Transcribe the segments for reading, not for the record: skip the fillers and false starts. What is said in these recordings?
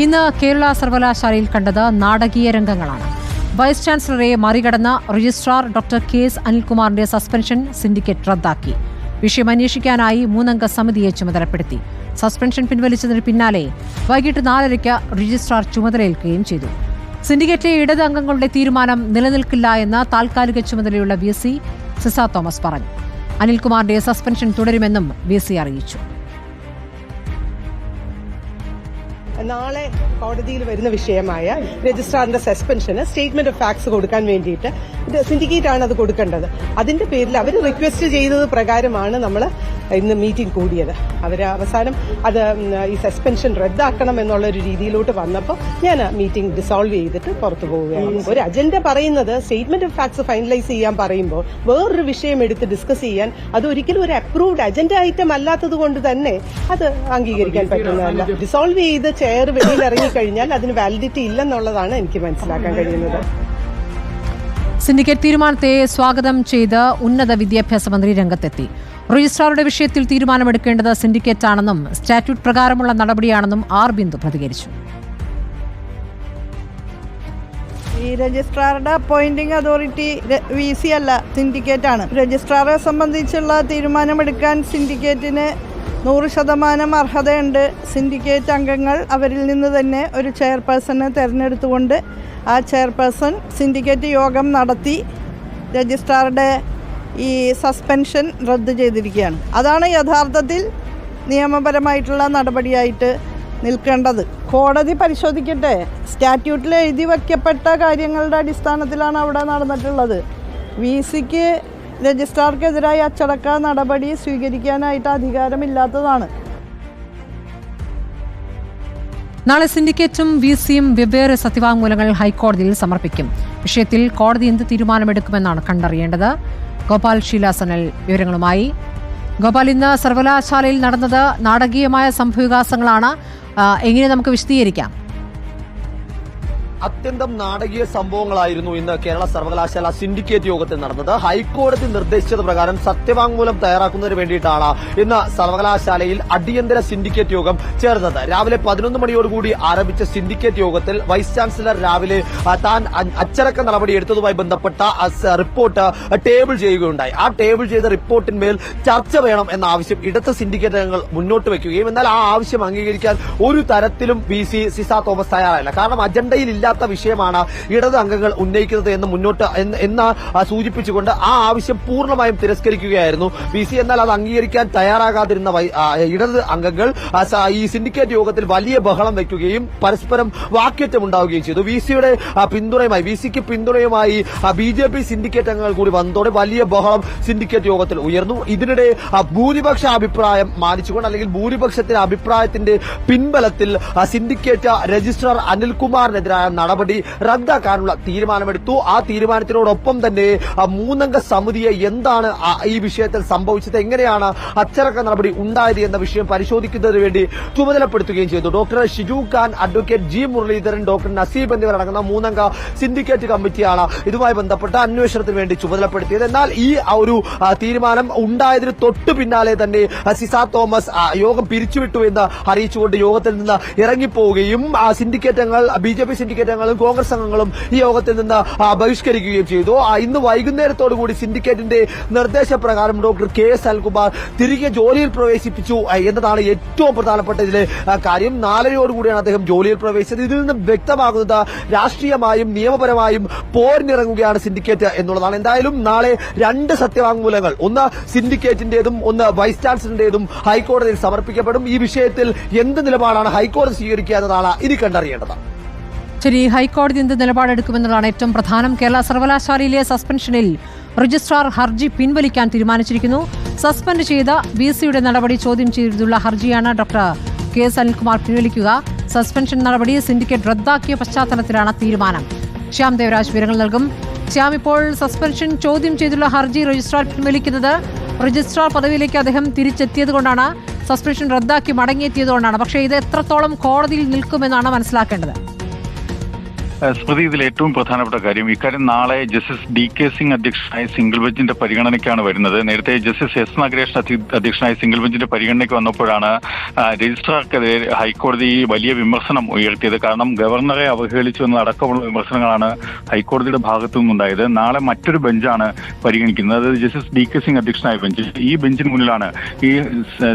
ഇന്ന് കേരള സർവകലാശാലയിൽ കണ്ടത് നാടകീയ രംഗങ്ങളാണ്. വൈസ് ചാൻസലറെ മറികടന്ന രജിസ്ട്രാർ ഡോക്ടർ കെ.എസ്. അനിൽകുമാറിന്റെ സസ്പെൻഷൻ സിൻഡിക്കേറ്റ് റദ്ദാക്കി. വിഷയം അന്വേഷിക്കാനായി 3-അംഗ സമിതിയെ ചുമതലപ്പെടുത്തി. സസ്പെൻഷൻ പിൻവലിച്ചതിന് പിന്നാലെ വൈകിട്ട് 4:30 രജിസ്ട്രാർ ചുമതലയേൽക്കുകയും ചെയ്തു. സിൻഡിക്കേറ്റിലെ ഇടത് അംഗങ്ങളുടെ തീരുമാനം നിലനിൽക്കില്ല എന്ന് താൽക്കാലിക ചുമതലയുള്ള VC സിസ തോമസ് പറഞ്ഞു. അനിൽകുമാറിന്റെ സസ്പെൻഷൻ തുടരുമെന്നും VC അറിയിച്ചു. നാളെ കോടതിയിൽ വരുന്ന വിഷയമായ രജിസ്ട്രാറിന്റെ സസ്പെൻഷന് സ്റ്റേറ്റ്മെന്റ് ഓഫ് ഫാക്ട്സ് കൊടുക്കാൻ വേണ്ടിയിട്ട് സിൻഡിക്കേറ്റ് ആണ് അത് കൊടുക്കേണ്ടത്. അതിന്റെ പേരിൽ അവർ റിക്വസ്റ്റ് ചെയ്തത് പ്രകാരമാണ് നമ്മൾ ഇന്ന് മീറ്റിംഗ് കൂടിയത്. അവർ അവസാനം അത് ഈ സസ്പെൻഷൻ റദ്ദാക്കണം എന്നുള്ള ഒരു രീതിയിലോട്ട് വന്നപ്പോൾ ഞാൻ മീറ്റിംഗ് ഡിസോൾവ് ചെയ്തിട്ട് പുറത്തു പോവുകയാണ്. ഒരു അജണ്ട പറയുന്നത് സ്റ്റേറ്റ്മെന്റ് ഓഫ് ഫാക്ട്സ് ഫൈനലൈസ് ചെയ്യാൻ പറയുമ്പോൾ വേറൊരു വിഷയം എടുത്ത് ഡിസ്കസ് ചെയ്യാൻ അത് ഒരിക്കലും ഒരു അപ്രൂവ്ഡ് അജണ്ട ഐറ്റം അല്ലാത്തത് കൊണ്ട് തന്നെ അത് അംഗീകരിക്കാൻ പറ്റുന്നതല്ല. ഡിസോൾവ് ചെയ്ത് ചെയർ വെളിയിൽ ഇറങ്ങിക്കഴിഞ്ഞാൽ അതിന് വാലിഡിറ്റി ഇല്ലെന്നുള്ളതാണ് എനിക്ക് മനസ്സിലാക്കാൻ കഴിയുന്നത്. സിൻഡിക്കേറ്റ് തീരുമാനത്തെ സ്വാഗതം ചെയ്ത് ഉന്നത വിദ്യാഭ്യാസ മന്ത്രി രംഗത്തെത്തി. രജിസ്ട്രാറുടെ വിഷയത്തിൽ തീരുമാനമെടുക്കേണ്ടത് സിൻഡിക്കേറ്റാണെന്നും സ്റ്റാറ്റ്യൂട്ട് പ്രകാരമുള്ള നടപടിയാണെന്നും ബിന്ദു പ്രതികരിച്ചു. ഈ രജിസ്ട്രാറുടെ അപ്പോയിന്റിംഗ് അതോറിറ്റി VC അല്ല, സിൻഡിക്കേറ്റ് ആണ്. രജിസ്ട്രാറെ സംബന്ധിച്ചുള്ള തീരുമാനമെടുക്കാൻ സിൻഡിക്കേറ്റിന് 100% അർഹതയുണ്ട്. സിൻഡിക്കേറ്റ് അംഗങ്ങൾ അവരിൽ നിന്ന് തന്നെ ഒരു ചെയർപേഴ്സണെ തിരഞ്ഞെടുത്തുകൊണ്ട് ആ ചെയർപേഴ്സൺ സിൻഡിക്കേറ്റ് യോഗം നടത്തി രജിസ്ട്രാറുടെ ഈ സസ്പെൻഷൻ റദ്ദ് ചെയ്തിരിക്കുകയാണ്. അതാണ് യഥാർത്ഥത്തിൽ നിയമപരമായിട്ടുള്ള നടപടിയായിട്ട് നിൽക്കേണ്ടത്. കോടതി പരിശോധിക്കട്ടെ. സ്റ്റാറ്റ്യൂട്ടിൽ എഴുതി വയ്ക്കപ്പെട്ട കാര്യങ്ങളുടെ അടിസ്ഥാനത്തിലാണ് അവിടെ നടന്നിട്ടുള്ളത്. VCക്ക് രജിസ്ട്രാർക്കെതിരായി അച്ചടക്ക നടപടി സ്വീകരിക്കാനായിട്ട് അധികാരമില്ലാത്തതാണ്. നാളെ സിൻഡിക്കേറ്റും VCയും വെവ്വേറെ സത്യവാങ്മൂലങ്ങൾ ഹൈക്കോടതിയിൽ സമർപ്പിക്കും. വിഷയത്തിൽ കോടതി എന്ത് തീരുമാനമെടുക്കുമെന്നാണ് കണ്ടറിയേണ്ടത്. ഗോപാൽ ഷീലാസനൽ വിവരങ്ങളുമായി. ഗോപാൽ, ഇന്ന് സർവകലാശാലയിൽ നടന്നത് നാടകീയമായ സംഭവവികാസങ്ങളാണ്. എങ്ങനെ നമുക്ക് വിശദീകരിക്കാം? അത്യന്തം നാടകീയ സംഭവങ്ങളായിരുന്നു ഇന്ന് കേരള സർവകലാശാല സിൻഡിക്കേറ്റ് യോഗത്തിൽ നടന്നത്. ഹൈക്കോടതി നിർദ്ദേശിച്ചത് പ്രകാരം സത്യവാങ്മൂലം തയ്യാറാക്കുന്നതിന് വേണ്ടിയിട്ടാണ് ഇന്ന് സർവകലാശാലയിൽ അടിയന്തര സിൻഡിക്കേറ്റ് യോഗം ചേർന്നത്. രാവിലെ 11 മണിയോടുകൂടി ആരംഭിച്ച സിൻഡിക്കേറ്റ് യോഗത്തിൽ വൈസ് ചാൻസലർ രാവിലെ താൻ അച്ചടക്ക നടപടി എടുത്തതുമായി ബന്ധപ്പെട്ട റിപ്പോർട്ട് ടേബിൾ ചെയ്യുകയുണ്ടായി. ആ ടേബിൾ ചെയ്ത റിപ്പോർട്ടിന്മേൽ ചർച്ച വേണം എന്ന ആവശ്യം ഇടത് സിൻഡിക്കേറ്റ് അംഗങ്ങൾ മുന്നോട്ട് വയ്ക്കുകയും എന്നാൽ ആ ആവശ്യം അംഗീകരിക്കാൻ ഒരു തരത്തിലും VC സിസ തോമസ് തയ്യാറായില്ല. കാരണം അജണ്ടയിൽ വിഷയമാണ് ഇടത് അംഗങ്ങൾ ഉന്നയിക്കുന്നത് എന്ന് സൂചിപ്പിച്ചുകൊണ്ട് ആ ആവശ്യം പൂർണ്ണമായും തിരസ്കരിക്കുകയായിരുന്നു VC. എന്നാൽ അത് അംഗീകരിക്കാൻ തയ്യാറാകാതിരുന്ന ഇടത് അംഗങ്ങൾ ഈ സിൻഡിക്കേറ്റ് യോഗത്തിൽ വലിയ ബഹളം വയ്ക്കുകയും പരസ്പരം വാക്കേറ്റമുണ്ടാവുകയും ചെയ്തു. VCക്ക് പിന്തുണയുമായി BJP സിൻഡിക്കേറ്റ് അംഗങ്ങൾ കൂടി വന്നതോടെ വലിയ ബഹളം സിൻഡിക്കേറ്റ് യോഗത്തിൽ ഉയർന്നു. ഇതിനിടെ ഭൂരിപക്ഷ അഭിപ്രായം മാനിച്ചുകൊണ്ട് അല്ലെങ്കിൽ ഭൂരിപക്ഷത്തിന്റെ അഭിപ്രായത്തിന്റെ പിൻബലത്തിൽ സിൻഡിക്കേറ്റ് രജിസ്ട്രാർ അനിൽകുമാറിനെതിരായ നടപടി റദ്ദാക്കാനുള്ള തീരുമാനമെടുത്തു. ആ തീരുമാനത്തിനോടൊപ്പം തന്നെ 3-അംഗ സമിതിയെ എന്താണ് ഈ വിഷയത്തിൽ സംഭവിച്ചത്, എങ്ങനെയാണ് അച്ചടക്ക നടപടി ഉണ്ടായത് എന്ന വിഷയം പരിശോധിക്കുന്നതിന് വേണ്ടി ചുമതലപ്പെടുത്തുകയും ചെയ്തു. Doctor Shiju Khan, advocate G. Muraleedharan, doctor Naseeb എന്നിവരടങ്ങുന്ന 3-അംഗ സിൻഡിക്കേറ്റ് കമ്മിറ്റിയാണ് ഇതുമായി ബന്ധപ്പെട്ട അന്വേഷണത്തിന് വേണ്ടി ചുമതലപ്പെടുത്തിയത്. എന്നാൽ ഈ ഒരു തീരുമാനം ഉണ്ടായതിന് തൊട്ടു പിന്നാലെ തന്നെ സിസ തോമസ് യോഗം പിരിച്ചുവിട്ടു എന്ന് അറിയിച്ചുകൊണ്ട് യോഗത്തിൽ നിന്ന് ഇറങ്ങിപ്പോവുകയും സിൻഡിക്കേറ്റ് അംഗങ്ങൾ BJP സിൻഡിക്കേറ്റ് അംഗങ്ങളും കോൺഗ്രസ് അംഗങ്ങളും ഈ യോഗത്തിൽ നിന്ന് ബഹിഷ്കരിക്കുകയും ചെയ്തു. ഇന്ന് വൈകുന്നേരത്തോടുകൂടി സിൻഡിക്കേറ്റിന്റെ നിർദ്ദേശപ്രകാരം ഡോക്ടർ കെ.എസ്. അനിൽകുമാർ തിരികെ ജോലിയിൽ പ്രവേശിപ്പിച്ചു എന്നതാണ് ഏറ്റവും പ്രധാനപ്പെട്ട ഇതിലെ കാര്യം. 4:30 അദ്ദേഹം ജോലിയിൽ പ്രവേശിച്ചത്. ഇതിൽ നിന്ന് വ്യക്തമാകുന്നത് രാഷ്ട്രീയമായും നിയമപരമായും പോരിനിറങ്ങുകയാണ് സിൻഡിക്കേറ്റ് എന്നുള്ളതാണ്. എന്തായാലും നാളെ 2 സത്യവാങ്മൂലങ്ങൾ, ഒന്ന് സിൻഡിക്കേറ്റിന്റേതും ഒന്ന് വൈസ് ചാൻസലറിന്റേതും ഹൈക്കോടതിയിൽ സമർപ്പിക്കപ്പെടും. ഈ വിഷയത്തിൽ എന്ത് നിലപാടാണ് ഹൈക്കോടതി സ്വീകരിക്കുക എന്നതാണ് ഇനി കണ്ടറിയേണ്ടത്. ശരി, ഹൈക്കോടതി എന്ത് നിലപാടെടുക്കുമെന്നതാണ് ഏറ്റവും പ്രധാനം. കേരള സർവകലാശാലയിലെ സസ്പെൻഷനിൽ രജിസ്ട്രാർ ഹർജി പിൻവലിക്കാൻ തീരുമാനിച്ചിരിക്കുന്നു. സസ്പെൻഡ് ചെയ്ത VCയുടെ നടപടി ചോദ്യം ചെയ്തുള്ള ഹർജിയാണ് ഡോക്ടർ കെ.എസ്. അനിൽകുമാർ പിൻവലിക്കുക. സസ്പെൻഷൻ നടപടി സിൻഡിക്കേറ്റ് റദ്ദാക്കിയ പശ്ചാത്തലത്തിലാണ് തീരുമാനം. ശ്യാം ദേവരാജ് വിവരങ്ങൾ നൽകും. ശ്യാം, ഇപ്പോൾ സസ്പെൻഷൻ ചോദ്യം ചെയ്തുള്ള ഹർജി രജിസ്ട്രാർ പിൻവലിക്കുന്നത് രജിസ്ട്രാർ പദവിയിലേക്ക് അദ്ദേഹം തിരിച്ചെത്തിയതുകൊണ്ടാണ്, സസ്പെൻഷൻ റദ്ദാക്കി മടങ്ങിയെത്തിയതുകൊണ്ടാണ്. പക്ഷേ ഇത് എത്രത്തോളം കോടതിയിൽ നിൽക്കുമെന്നാണ് മനസ്സിലാക്കേണ്ടത്. സ്മൃതി, ഇതിൽ ഏറ്റവും പ്രധാനപ്പെട്ട കാര്യം ഇക്കാര്യം നാളെ ജസ്റ്റിസ് DK സിംഗ് അധ്യക്ഷനായ സിംഗിൾ ബെഞ്ചിന്റെ പരിഗണനയ്ക്കാണ് വരുന്നത്. നേരത്തെ ജസ്റ്റിസ് S നാഗരേഷ് അധ്യക്ഷനായ സിംഗിൾ ബെഞ്ചിന്റെ പരിഗണനയ്ക്ക് വന്നപ്പോഴാണ് രജിസ്ട്രാർക്കെതിരെ ഹൈക്കോടതി വലിയ വിമർശനം ഉയർത്തിയത്. കാരണം ഗവർണറെ അവഹേളിച്ചു എന്നതടക്കമുള്ള വിമർശനങ്ങളാണ് ഹൈക്കോടതിയുടെ ഭാഗത്തു നിന്നുണ്ടായത്. നാളെ മറ്റൊരു ബെഞ്ചാണ് പരിഗണിക്കുന്നത്, അതായത് ജസ്റ്റിസ് DK സിംഗ് അധ്യക്ഷനായ ബെഞ്ച്. ഈ ബെഞ്ചിന് മുന്നിലാണ് ഈ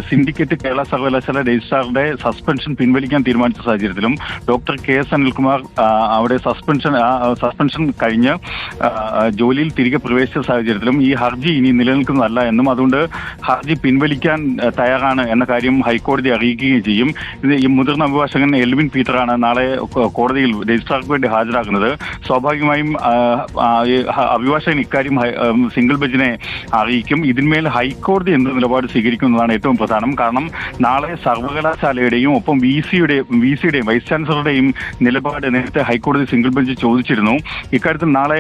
സിൻഡിക്കേറ്റ് കേരള സർവകലാശാല രജിസ്ട്രാറുടെ സസ്പെൻഷൻ പിൻവലിക്കാൻ തീരുമാനിച്ച സാഹചര്യത്തിലും ഡോക്ടർ KS അനിൽകുമാർ അവിടെ സസ്പെൻഷൻ കഴിഞ്ഞ് ജോലിയിൽ തിരികെ പ്രവേശിച്ച സാഹചര്യത്തിലും ഈ ഹർജി ഇനി നിലനിൽക്കുന്നതല്ല എന്നും അതുകൊണ്ട് ഹർജി പിൻവലിക്കാൻ തയ്യാറാണ് എന്ന കാര്യം ഹൈക്കോടതി അറിയിക്കുകയും ചെയ്യും. ഇത് ഈ മുതിർന്ന അഭിഭാഷകൻ എൽവിൻ പീറ്ററാണ് നാളെ കോടതിയിൽ രജിസ്ട്രാർക്ക് വേണ്ടി ഹാജരാക്കുന്നത്. സ്വാഭാവികമായും അഭിഭാഷകൻ ഇക്കാര്യം സിംഗിൾ ബെഞ്ചിനെ അറിയിക്കും. ഇതിന്മേൽ ഹൈക്കോടതി എന്ത് നിലപാട് സ്വീകരിക്കുന്നതാണ് ഏറ്റവും പ്രധാനം. കാരണം നാളെ സർവകലാശാലയുടെയും ഒപ്പം വിസിയുടെയും വൈസ് ചാൻസലറുടെയും നിലപാട് നേരത്തെ ഹൈക്കോടതി സിംഗിൾ ബെഞ്ച് ചോദിച്ചിരുന്നു. ഇക്കാര്യത്തിൽ നാളെ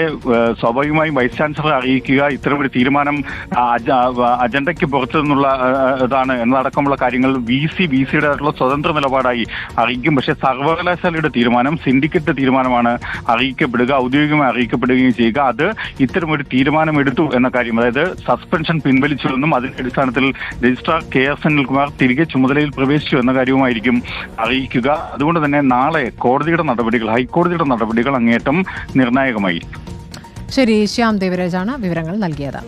സ്വാഭാവികമായും വൈസ് ചാൻസലറെ അറിയിക്കുക, ഇത്തരമൊരു തീരുമാനം അജണ്ടയ്ക്ക് പുറത്തു നിന്നുള്ള ഇതാണ് എന്നതടക്കമുള്ള കാര്യങ്ങൾ വിസിയുടേതായിട്ടുള്ള സ്വതന്ത്ര നിലപാടായി അറിയിക്കും. പക്ഷേ സർവകലാശാലയുടെ തീരുമാനം സിൻഡിക്കേറ്റ് തീരുമാനമാണ് അറിയിക്കപ്പെടുക, ഔദ്യോഗികമായി അറിയിക്കപ്പെടുകയും ചെയ്യുക. അത് ഇത്തരമൊരു തീരുമാനമെടുത്തു എന്ന കാര്യം, അതായത് സസ്പെൻഷൻ പിൻവലിച്ചുവെന്നും അതിന്റെ അടിസ്ഥാനത്തിൽ രജിസ്ട്രാർ KS അനിൽകുമാർ തിരികെ ചുമതലയിൽ പ്രവേശിച്ചു എന്ന കാര്യവുമായിരിക്കും അറിയിക്കുക. അതുകൊണ്ട് തന്നെ നാളെ ഹൈക്കോടതിയുടെ നടപടികൾ അങ്ങേയറ്റം നിർണായകമായിരിക്കും. ശരി, ശ്യാം ദേവരാജാണ് വിവരങ്ങൾ നൽകിയത്.